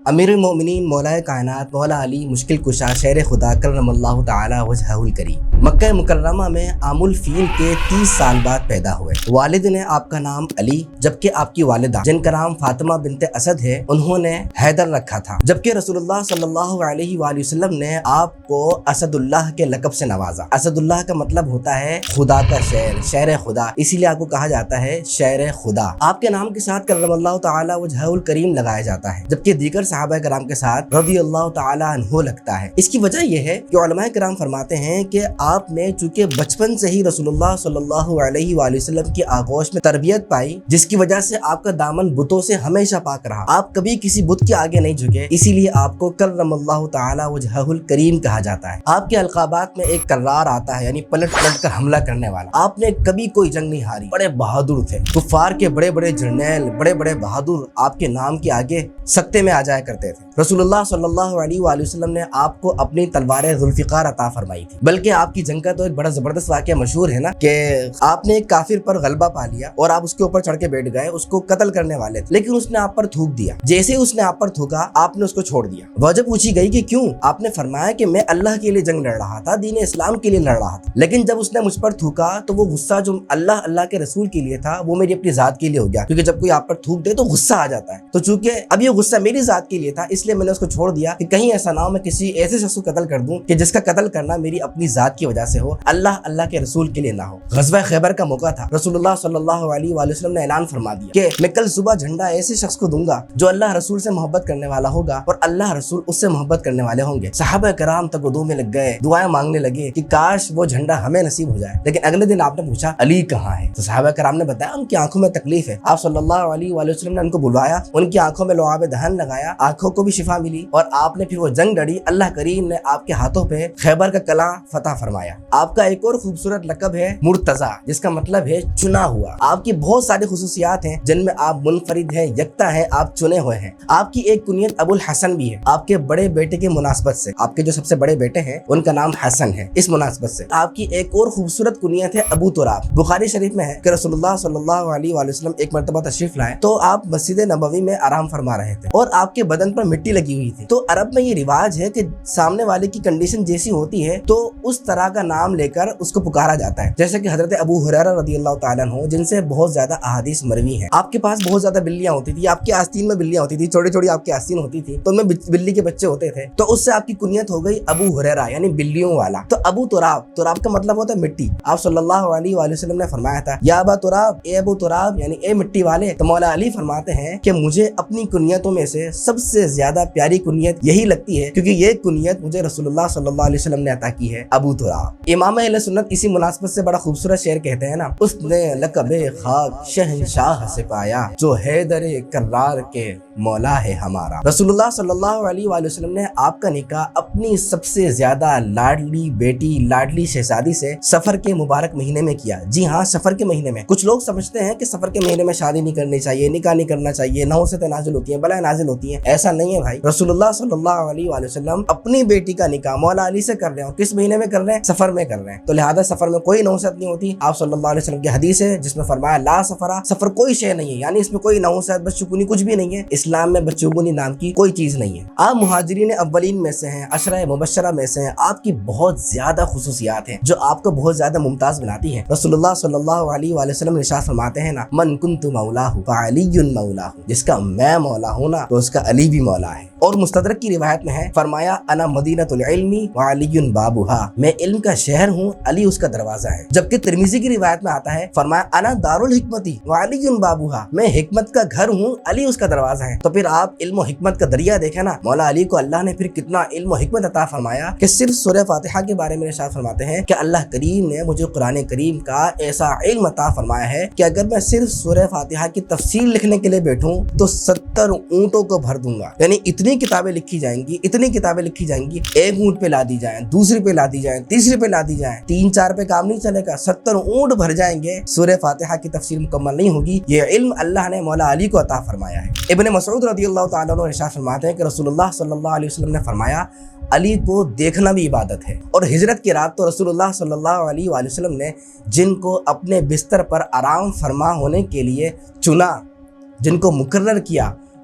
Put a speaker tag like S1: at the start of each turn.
S1: امیر المومنین مولا کائنات مولا علی مشکل کشا شیر خدا کرم اللہ تعالی وجہہ الکریم مکہ مکرمہ میں عام الفیل کے 30 سال بعد پیدا ہوئے۔ والد نے آپ کا نام علی جبکہ آپ کی والدہ جن کا نام فاطمہ بنت اسد ہے انہوں نے حیدر رکھا تھا، جبکہ رسول اللہ صلی اللہ علیہ وآلہ وسلم نے آپ کو اسد اللہ کے لقب سے نوازا۔ اسد اللہ کا مطلب ہوتا ہے خدا کا شیر، شیر خدا، اسی لیے آپ کو کہا جاتا ہے شیر خدا۔ آپ کے نام کے ساتھ کرم اللہ تعالی وجہہ الکریم لگایا جاتا ہے، جبکہ دیگر صحابہ کرام کے ساتھ رضی اللہ تعالی عنہ لگتا ہے۔ اس کی وجہ یہ ہے کہ علماء کرام فرماتے ہیں کہ آپ نے چونکہ بچپن سے ہی رسول اللہ صلی اللہ علیہ وآلہ وسلم کی آغوش میں تربیت پائی، جس کی وجہ سے آپ کا دامن بتوں سے ہمیشہ پاک رہا، آپ کبھی کسی بت کے آگے نہیں جھکے، اسی لیے آپ کو کرم اللہ تعالی وجہہ الکریم کہا جاتا ہے۔ آپ کے القابات میں ایک کرار آتا ہے، یعنی پلٹ پلٹ کر حملہ کرنے والا۔ آپ نے کبھی کوئی جنگ نہیں ہاری، بڑے بہادر تھے، کفار کے بڑے بڑے جرنیل، بڑے بڑے بہادر آپ کے نام کے آگے سکتے میں آ جایا کرتے تھے۔ رسول اللہ صلی اللہ علیہ وآلہ وسلم نے آپ کو اپنی تلوار ذوالفقار عطا فرمائی تھی، بلکہ آپ کی جنگ کا تو ایک بڑا زبردست واقعہ مشہور ہے نا کہ آپ نے ایک کافر پر غلبہ پا لیا اور آپ اس کے اوپر چڑھ کے بیٹھ گئے، اس کو قتل کرنے والے تھے، لیکن اس نے آپ پر تھوک دیا۔ جیسے اس نے آپ پر تھوکا آپ نے اس کو چھوڑ دیا۔ وجہ پوچھی گئی کہ کیوں؟ آپ نے فرمایا کہ میں اللہ کے لیے جنگ لڑ رہا تھا، دین اسلام کے لیے لڑ رہا تھا، لیکن جب اس نے مجھ پر تھوکا تو وہ غصہ جو اللہ کے رسول کے لیے تھا وہ میری اپنی ذات کے لیے ہو گیا، کیونکہ جب کوئی آپ پر تھوک دے تو غصہ آ جاتا ہے، تو چونکہ اب یہ غصہ میری ذات کے لیے تھا اس لیے میں نے اس کو چھوڑ دیا کہ کہیں ایسا نہ ہو میں کسی ایسے شخص کو قتل کر دوں کہ جس کا قتل کرنا میری اپنی ذات کی وجہ سے ہو، اللہ کے رسول کے لیے نہ ہو۔ غزوہ خیبر کا موقع تھا، رسول اللہ صلی اللہ علیہ وآلہ وسلم نے اعلان فرما دیا کہ میں کل صبح جھنڈا ایسے شخص کو دوں گا جو اللہ رسول سے محبت کرنے والا ہوگا اور اللہ رسول اس سے محبت کرنے والے ہوں گے۔ صحابہ کرام تگودو میں لگ گئے، دعائیں مانگنے لگے کہ کاش وہ جھنڈا ہمیں نصیب ہو جائے، لیکن اگلے دن آپ نے پوچھا علی کہاں ہے؟ تو صحابہ کرام نے بتایا ان کی آنکھوں میں تکلیف ہے۔ آپ صلی اللہ علیہ وآلہ وسلم نے ان کو بلوایا، ان کی آنکھوں میں لعاب دہن لگایا، آنکھوں کو بھی شفا ملی اور آپ نے پھر وہ جنگ لڑی۔ اللہ کریم نے آپ کے ہاتھوں پہ خیبر کا قلعہ فتح فرمایا۔ آپ کا ایک اور خوبصورت لقب ہے مرتضی، جس کا مطلب ہے چنا ہوا۔ آپ کی بہت ساری خصوصیات ہیں جن میں آپ منفرد ہیں، یکتا ہیں، آپ چنے ہوئے ہیں۔ آپ کی ایک کنیت ابو الحسن بھی ہے، آپ کے بڑے بیٹے کے مناسبت سے، آپ کے جو سب سے بڑے بیٹے ہیں ان کا نام حسن ہے، اس مناسبت سے۔ آپ کی ایک اور خوبصورت کنیت ہے ابو تراب۔ بخاری شریف میں ہے کہ رسول اللہ صلی اللہ علیہ وآلہ وسلم ایک مرتبہ تشریف لائے تو آپ مسجد نبوی میں آرام فرما رہے تھے اور آپ کے بدن پر مٹی لگی ہوئی تھی۔ تو عرب میں یہ رواج ہے کہ سامنے والے کی کنڈیشن جیسی ہوتی ہے تو اس طرح کا نام لے کر اس کو پکارا جاتا ہے، جیسے کہ حضرت ابو ہریرہ رضی اللہ تعالیٰ عنہ جن سے بہت زیادہ احادیث مروی ہیں۔ آپ کے پاس بہت زیادہ بلیاں ہوتی تھی، آپ کے آستین میں بلیاں ہوتی تھی، چھوٹی چھوٹی آپ کی آستین ہوتی تھی، تو ان میں بلی کے بچے ہوتے تھے، تو اس سے آپ کی کنیت ہو گئی ابو ہریرہ یعنی بلیوں والا۔ تو ابو تراب، تراب کا مطلب ہوتا ہے مٹی۔ آپ صلی اللہ علیہ وآلہ وسلم نے فرمایا تھا یا ابا تراب، اے ابو تراب یعنی اے مٹی والے۔ تو مولا علی فرماتے ہیں کہ مجھے اپنی کنیتوں میں سے سب سے زیادہ پیاری کنیت یہی لگتی ہے کیونکہ یہ کنیت مجھے رسول اللہ صلی اللہ علیہ وسلم نے عطا کی ہے، ابو تراب۔ امام اہل سنت اسی مناسبت سے بڑا خوبصورت شعر کہتے ہیں نا، اس نے لقب خاک شہنشاہ سے پایا جو حیدر کرار کے مولا ہے ہمارا۔ رسول اللہ صلی اللہ علیہ وآلہ وسلم نے آپ کا نکاح اپنی سب سے زیادہ لاڈلی بیٹی لاڈلی شہزادی سے سفر کے مبارک مہینے میں کیا۔ جی ہاں، سفر کے مہینے میں۔ کچھ لوگ سمجھتے ہیں کہ سفر کے مہینے میں شادی نہیں کرنی چاہیے، نکاح نہیں کرنا چاہیے، نحوستیں نازل ہوتی ہیں، بلائیں نازل ہوتی ہیں۔ ایسا نہیں ہے بھائی، رسول اللہ صلی اللہ علیہ وآلہ وسلم اپنی بیٹی کا نکاح مولا علی سے کر رہے ہیں اور کس مہینے میں کر رہے ہیں؟ سفر میں کر رہے ہیں، تو لہٰذا سفر میں کوئی نحوست نہیں ہوتی۔ آپ صلی اللہ علیہ وسلم کی حدیث ہے جس میں فرمایا لا سفرا، سفر کوئی شے نہیں ہے، یعنی اس میں کوئی نحوست بدشگونی کچھ بھی نہیں ہے۔ اسلام میں بدشگونی نام کی کوئی چیز نہیں ہے۔ آپ مہاجرین اولین میں سے ہیں، عشرہ مبشرہ میں سے ہیں، آپ کی بہت زیادہ خصوصیات ہیں جو آپ کو بہت زیادہ ممتاز بناتی ہیں۔ رسول اللہ صلی اللہ علیہ وآلہ وسلم ارشاد فرماتے ہیں نا، من کنت مولاہ فعلی مولاہ، جس کا میں مولا ہوں نا تو اس کا علی بھی مولا ہے۔ اور مستدرک کی روایت میں ہے فرمایا انا مدینۃ العلم وعلی بابھا، میں علم کا شہر ہوں، علی اس کا دروازہ ہے۔ جبکہ ترمذی کی روایت میں آتا ہے فرمایا انا دار الحکمت وعلی بابھا، میں حکمت کا گھر ہوں، علی اس کا دروازہ ہے۔ تو پھر آپ علم و حکمت کا دریا دیکھیں نا، مولا علی کو اللہ نے پھر کتنا علم و حکمت عطا فرمایا کہ صرف سورہ فاتحہ کے بارے میں ارشاد فرماتے ہیں کہ اللہ کریم نے مجھے قرآن کریم کا ایسا علم عطا فرمایا ہے کہ اگر میں صرف سورہ فاتحہ کی تفسیر لکھنے کے لیے بیٹھوں تو 70 اونٹوں کو بھر دوں گا۔ یعنی اتنی کتابیں لکھی جائیں گی، اتنی کتابیں لکھی جائیں گی، ایک اونٹ پہ لا دی جائیں، دوسری پہ لا دی جائیں، تیسری پہ لا دی جائیں، 3-4 پہ کام نہیں چلے گا، 70 اونٹ بھر جائیں گے، سورہ فاتحہ کی تفسیر مکمل نہیں ہوگی۔ یہ علم اللہ نے مولا علی کو عطا فرمایا ہے۔ ابن مسعود رضی اللہ تعالیٰ عنہ ارشاد فرماتے ہیں کہ رسول اللہ صلی اللہ علیہ وسلم نے فرمایا علی کو دیکھنا بھی عبادت ہے۔ اور ہجرت کی رات تو رسول اللہ صلی اللہ علیہ وآلہ وسلم نے جن کو اپنے بستر پر آرام فرما ہونے کے لیے چنا، جن کو مقرر کیا،